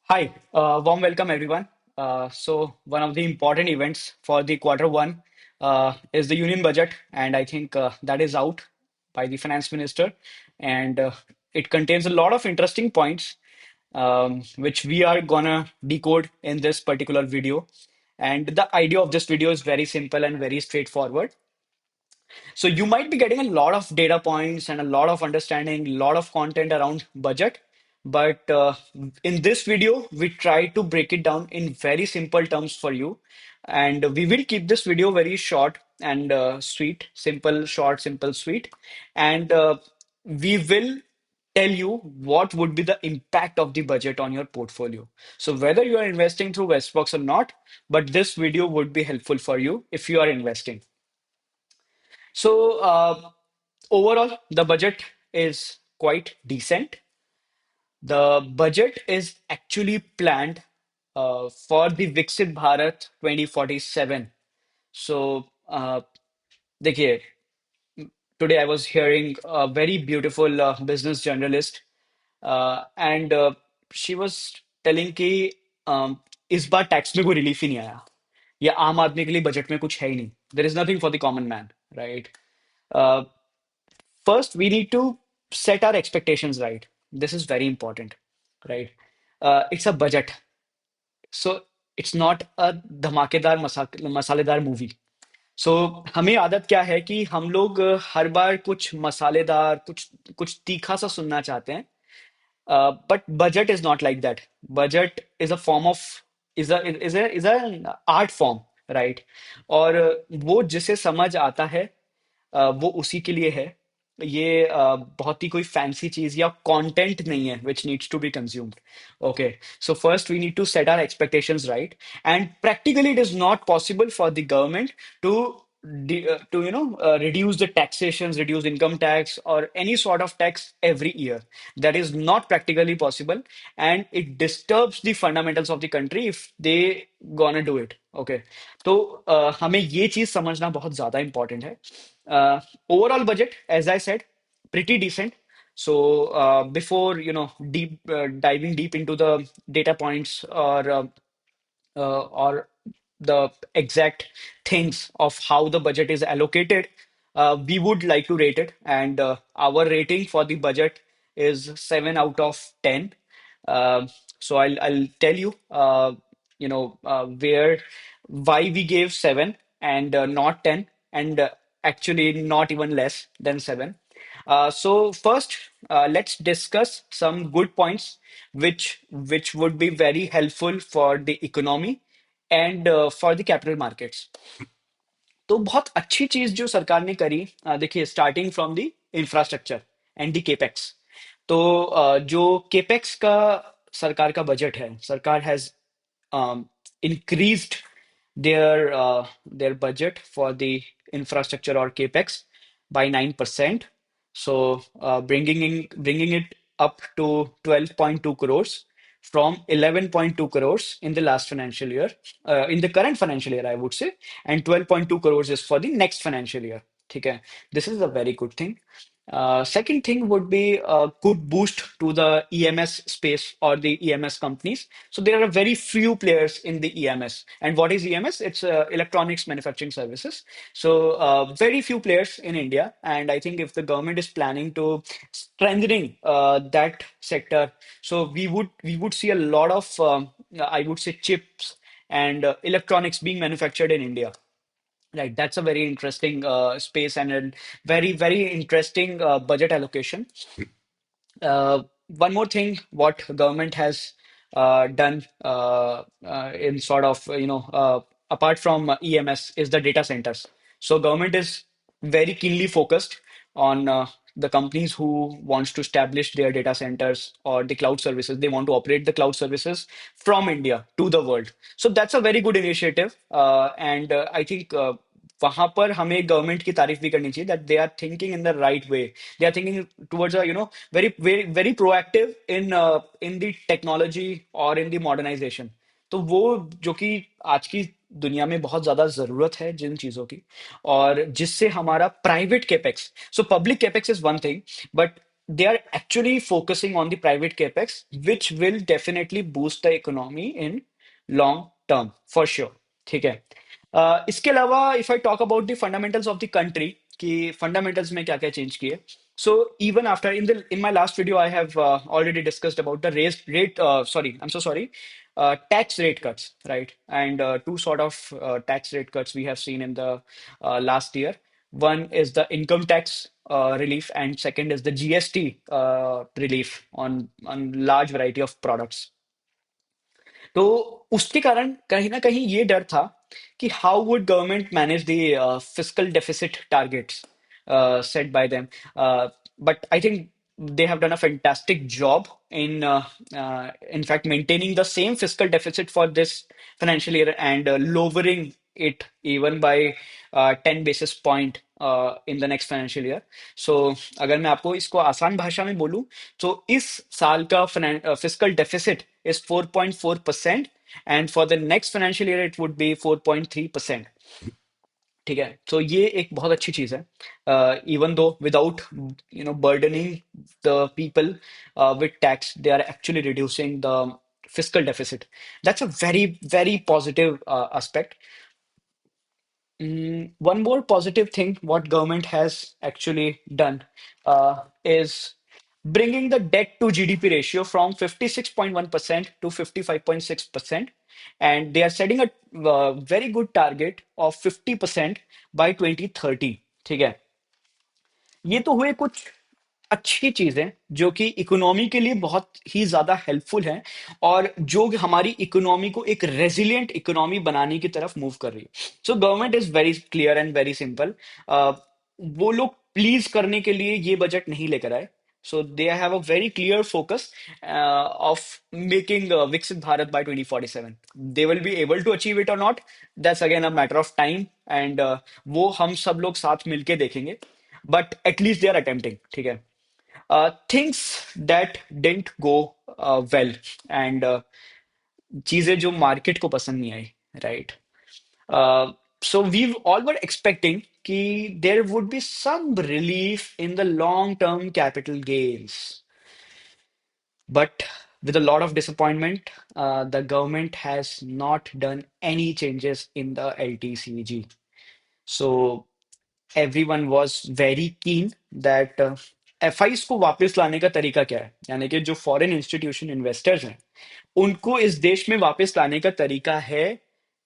Hi, warm welcome everyone. One of the important events for the quarter one is the union budget, and I think that is out by the finance minister, and it contains a lot of interesting points which we are gonna decode in this particular video. And the idea of this video is very simple and very straightforward. So you might be getting a lot of data points and a lot of understanding, a lot of content around budget. But in this video, we try to break it down in very simple terms for you. And we will keep this video very short and sweet, simple, short, simple, sweet. And we will tell you what would be the impact of the budget on your portfolio. So whether you are investing through Westbox or not, but this video would be helpful for you if you are investing. So, overall, the budget is quite decent. The budget is actually planned for the Viksit Bharat 2047. So, देखिए, today I was hearing a very beautiful business journalist, and she was telling कि इस बार tax में कोई relief ही नहीं आया. या आम आदमी के लिए बजट में कुछ है ही नहीं. There is nothing for the common man, right? Uh, First, we need to set our expectations right. This is very important, right? It's a budget, so it's not a धमाकेदार मसालेदार मूवी. सो हमें आदत क्या है कि हम लोग हर बार कुछ मसालेदार कुछ कुछ तीखा सा सुनना चाहते हैं. But budget is not like that. Budget is a form of is an art form, right? और वो जिसे समझ आता है वो उसी के लिए है. ये बहुत ही कोई फैंसी चीज या कंटेंट नहीं है which needs to be consumed. Okay, so first we need to set our expectations right, and practically it is not possible for the government to reduce the taxations, reduce income tax or any sort of tax every year. That is not practically possible, and it disturbs the fundamentals of the country if they gonna do it. Okay, तो हमें ये चीज समझना बहुत ज्यादा important है. Overall budget, as I said, pretty decent. So before deep diving deep into the data points or the exact things of how the budget is allocated, we would like to rate it. And our rating for the budget is 7 out of 10. So I'll tell you, where why we gave 7 and not 10, and actually not even less than 7. So first, let's discuss some good points which would be very helpful for the economy and for the capital markets. तो बहुत अच्छी चीज जो सरकार ने करी, देखिए, starting from the infrastructure and the capex. तो जो केपेक्स का सरकार का बजट है, सरकार has increased their budget for the infrastructure or capex by 9%. So bringing it up to 12.2 crores from 11.2 crores in the last financial year, in the current financial year, I would say, and 12.2 crores is for the next financial year. ठीक है, this is a very good thing. Second thing would be a good boost to the EMS space or the EMS companies. So there are very few players in the EMS. And what is EMS? It's electronics manufacturing services. So very few players in India. And I think if the government is planning to strengthening that sector, so we would see a lot of I would say chips and electronics being manufactured in India. Right, that's a very interesting space and a very, very interesting budget allocation. One more thing, what government has done in sort of, apart from EMS is the data centers. So government is very keenly focused on the companies who wants to establish their data centers or the cloud services. They want to operate the cloud services from India to the world. So that's a very good initiative. And I think वहां पर हमें government की तारीफ भी करनी चाहिए that they are thinking in the right way. They are thinking towards a very very very proactive in the technology or in the modernization. तो वो जो कि आज की दुनिया में बहुत ज्यादा जरूरत है जिन चीजों की, और जिससे हमारा private capex, so public capex is one thing, but they are actually focusing on the private capex, which will definitely boost the economy in long term for sure. ठीक है. इसके अलावा if I talk about the fundamentals of the country कि fundamentals में क्या क्या change किए. So even after in my last video I have already discussed about the raised rate. Sorry, I'm so sorry. Tax rate cuts, right? And two sort of tax rate cuts we have seen in the last year. One is the income tax relief, and second is the GST relief on large variety of products. तो उसके कारण कहीं ना कहीं ये डर था कि how would government manage the fiscal deficit targets set by them. But I think they have done a fantastic job in fact, maintaining the same fiscal deficit for this financial year and lowering it even by 10 basis point in the next financial year. So अगर मैं आपको इसको आसान भाषा में बोलूं तो इस साल का fiscal deficit is 4.4%, and for the next financial year it would be 4.3%. ठीक है, तो ये एक बहुत अच्छी चीज है. Even though without burdening the people with tax, they are actually reducing the fiscal deficit. That's a very very positive aspect. One more positive thing what government has actually done is bringing the debt to GDP ratio from 56.1% to 55.6%, and they are setting a very good target of 50% by 2030. ठीक है, ये तो हुए कुछ अच्छी चीजें जो कि इकोनॉमी के लिए बहुत ही ज्यादा हेल्पफुल हैं और जो कि हमारी इकोनॉमी को एक रेजिलिएंट इकोनॉमी बनाने की तरफ मूव कर रही है. So government is very clear and very simple. वो लोग प्लीज करने के लिए ये बजट नहीं लेकर आए. So they have a very clear focus of making Viksit Bharat by 2047. They will be able to achieve it or not. That's again a matter of time, and वो हम सब लोग साथ मिलके देखेंगे. But at least they are attempting. ठीक है. Things that didn't go well, and चीजें जो मार्केट को पसंद नहीं आई, right. So we all were expecting कि there would be some relief in the long term capital gains, but with a lot of disappointment, the government has not done any changes in the LTCG. So everyone was very keen that FIs को वापस लाने का तरीका क्या है, यानी कि जो फॉरेन इंस्टीट्यूशन इन्वेस्टर्स हैं उनको इस देश में वापस लाने का तरीका है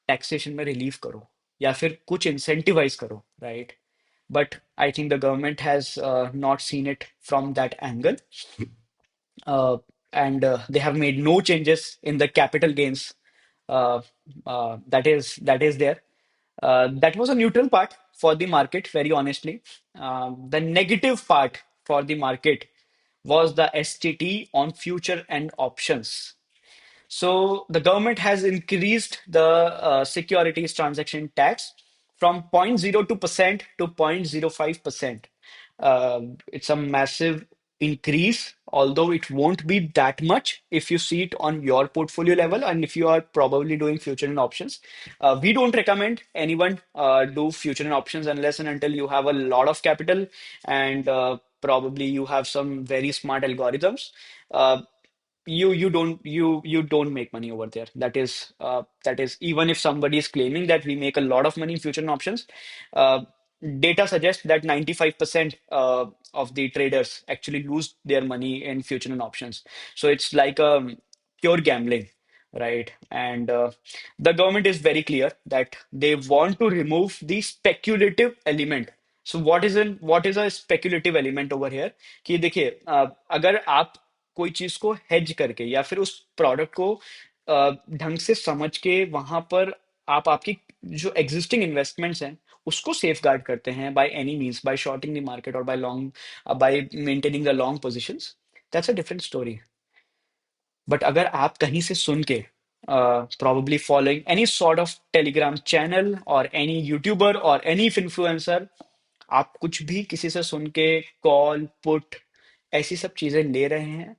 टैक्सेशन में रिलीफ करो या फिर कुछ इंसेंटिवाइज करो, right. But I think the government has not seen it from that angle, uh, and they have made no changes in the capital gains uh, that is there. That was a neutral part for the market, very honestly. The negative part for the market was the STT on future and options. So the government has increased the securities transaction tax from 0.02% to 0.05%. It's a massive increase, although it won't be that much if you see it on your portfolio level and if you are probably doing future and options. We don't recommend anyone do future and options unless and until you have a lot of capital and probably you have some very smart algorithms. Uh, you don't make money over there. That is even if somebody is claiming that we make a lot of money in future and options, uh, data suggests that 95% of the traders actually lose their money in future and options. So it's like pure gambling, right? And the government is very clear that they want to remove the speculative element. So what is a speculative element over here? कि देखिए, अगर आप कोई चीज को hedge करके या फिर उस प्रोडक्ट को ढंग से समझ के वहां पर आप आपकी जो एग्जिस्टिंग इन्वेस्टमेंट्स हैं उसको सेफ गार्ड करते हैं by any means, by shorting the market और by maintaining the long positions, that's a different story. But अगर आप कहीं से सुन के probably following any sort of telegram channel or any youtuber or any influencer, आप कुछ भी किसी से सुन के कॉल पुट ऐसी सब चीजें ले रहे हैं,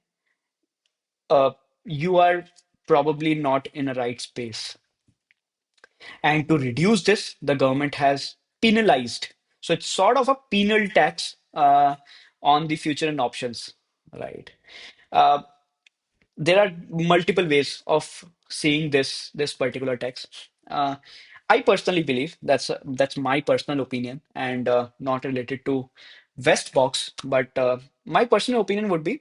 you are probably not in a right space. And to reduce this, the government has penalized. So it's sort of a penal tax on the future and options, right? Uh, there are multiple ways of seeing this particular text. I personally believe that's my personal opinion and not related to Westbox, but my personal opinion would be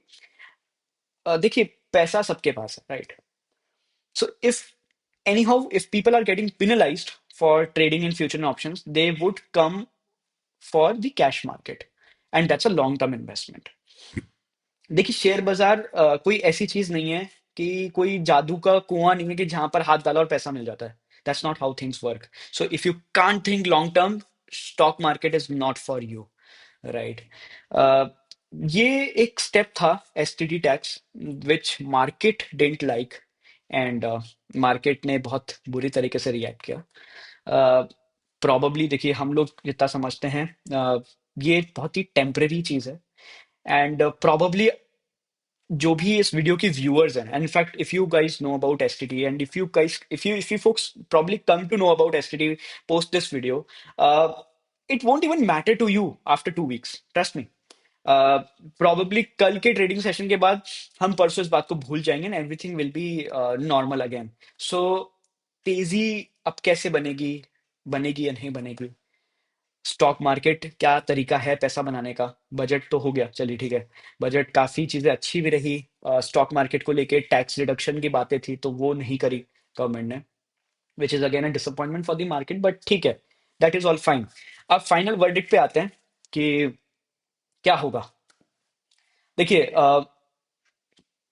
देखिए पैसा सबके पास है, right? So if anyhow, if people are getting penalized for trading in future and options, they would come for the cash market, and that's a long-term investment. देखिए share बाजार कोई ऐसी चीज नहीं है कि कोई जादू का कुआं नहीं है कि जहां पर हाथ डाला और पैसा मिल जाता है. That's not how things work. So if you can't think long term, stock market is not for you, right? ये एक स्टेप था STD tax which market didn't like, and market ने बहुत बुरी तरीके से रिएक्ट किया. प्रॉबली देखिए हम लोग जितना समझते हैं ये बहुत ही टेम्परेरी चीज है, एंड प्रॉबली जो भी इस वीडियो के व्यूअर्स हैं, in fact if you guys know about STT, and if you folks probably come to know about STT post this video, uh, it won't even matter to you after 2 weeks, trust me. Probably कल के trading session के बाद हम परसों इस बात को भूल जाएंगे, and everything will be normal again. So तेजी अब कैसे बनेगी, बनेगी या नहीं बनेगी? स्टॉक मार्केट क्या तरीका है पैसा बनाने का? बजट तो हो गया, चलिए ठीक है. बजट काफी चीजें अच्छी भी रही. स्टॉक मार्केट को लेके टैक्स रिडक्शन की बातें थी तो वो नहीं करी गवर्नमेंट ने, which is again a disappointment for the market, but ठीक है, दैट इज ऑल फाइन. अब फाइनल वर्डिक्ट पे आते हैं कि क्या होगा. देखिए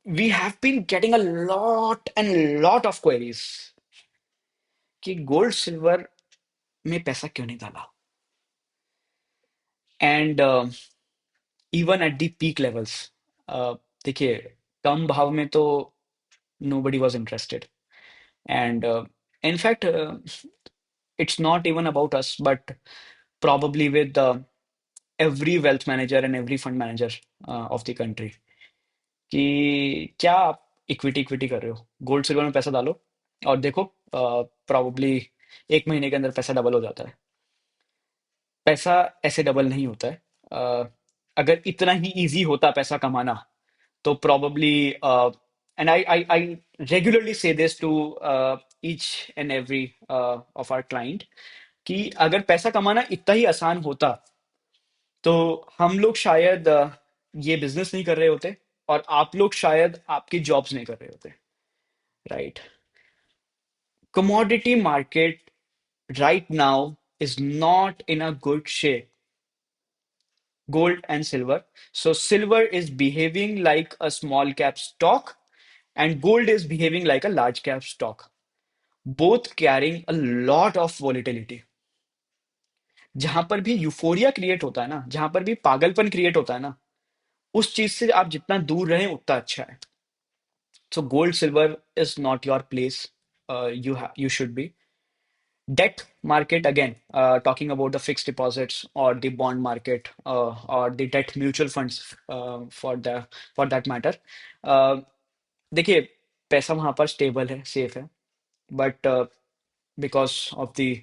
we have been getting a lot and lot of queries कि गोल्ड सिल्वर में पैसा क्यों नहीं डाला, and even at the peak levels. देखिए कम भाव में तो nobody was interested, and in fact it's not even about us, but probably with every wealth manager and every fund manager of the country कि क्या आप इक्विटी इक्विटी कर रहे हो, गोल्ड सिल्वर में पैसा डालो और देखो प्रॉब्ली 1 महीने के अंदर पैसा डबल हो जाता है. पैसा ऐसे डबल नहीं होता है. अगर इतना ही इजी होता पैसा कमाना तो probably and I regularly say this to each and every of our client कि अगर पैसा कमाना इतना ही आसान होता तो हम लोग शायद ये बिजनेस नहीं कर रहे होते और आप लोग शायद आपकी जॉब्स नहीं कर रहे होते, right? Commodity market right now is not in a good shape, gold and silver. So silver is behaving like a small cap stock and gold is behaving like a large cap stock, both carrying a lot of volatility. जहां पर भी euphoria create होता है ना, जहां पर भी पागलपन क्रिएट होता है ना, उस चीज से आप जितना दूर रहें उतना अच्छा है. So gold silver is not your place. You should be debt market again, talking about the fixed deposits or the bond market or the debt mutual funds for that matter. uh, देखिए पैसा वहां पर stable है, safe है, but because of the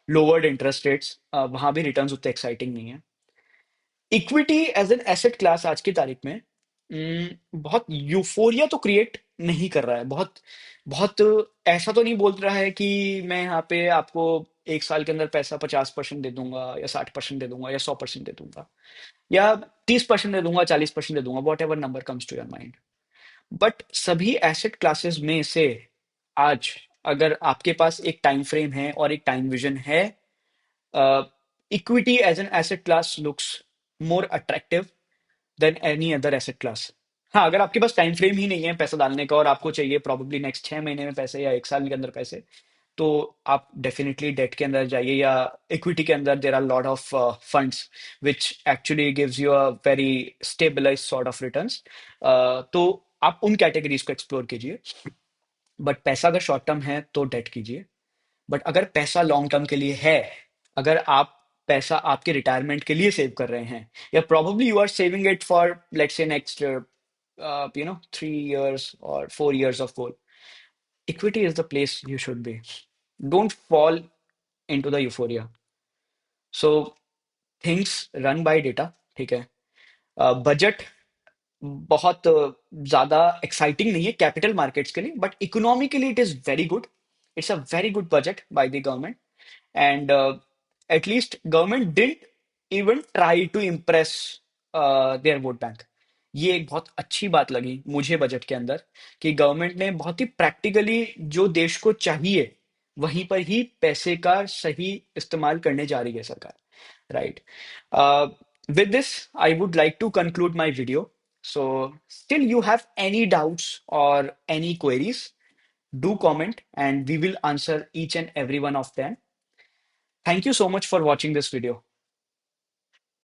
lowered interest rates वहां भी returns उतने exciting नहीं है. Equity as an asset class आज की तारीख में बहुत यूफोरिया तो क्रिएट नहीं कर रहा है. बहुत बहुत ऐसा तो नहीं बोल रहा है कि मैं यहाँ पे आपको 1 साल के अंदर पैसा 50% दे दूंगा या 60% दे दूंगा या 100% दे दूंगा या 30% दे दूंगा, 40% दे दूंगा, whatever number comes to your mind. But सभी एसेट क्लासेस में से आज अगर आपके पास एक टाइम फ्रेम है और एक टाइम विजन है, equity as an asset class looks more attractive than any other asset class. हाँ, अगर आपके पास टाइम फ्रेम ही नहीं है पैसा डालने का और आपको चाहिए प्रॉब्लली नेक्स्ट 6 महीने में पैसे या 1 साल के अंदर पैसे, तो आप डेफिनेटली डेट के अंदर जाइए या इक्विटी के अंदर. There are lot of funds which actually gives you a very stabilize sort of returns. तो आप उन कैटेगरीज को एक्सप्लोर कीजिए. बट पैसा अगर शॉर्ट टर्म है तो डेट कीजिए. बट अगर पैसा लॉन्ग टर्म के लिए है, अगर आप पैसा आपके रिटायरमेंट के लिए सेव कर रहे हैं या probably you are saving it for let's say next 3 years or 4 years of goal, equity is the place you should be. Don't fall into the euphoria. So things run by data, ठीक है? Budget बहुत ज्यादा exciting नहीं है capital markets के लिए, but economically it is very good. It's a very good budget by the government. And at least government didn't even try to impress their vote bank. ये एक बहुत अच्छी बात लगी मुझे बजट के अंदर, कि गवर्नमेंट ने बहुत ही प्रैक्टिकली जो देश को चाहिए वहीं पर ही पैसे का सही इस्तेमाल करने जा रही है सरकार. Right. With this, I would like to conclude my video. So, still you have any doubts or any queries, do comment and we will answer each and every one of them. Thank you so much for watching this video.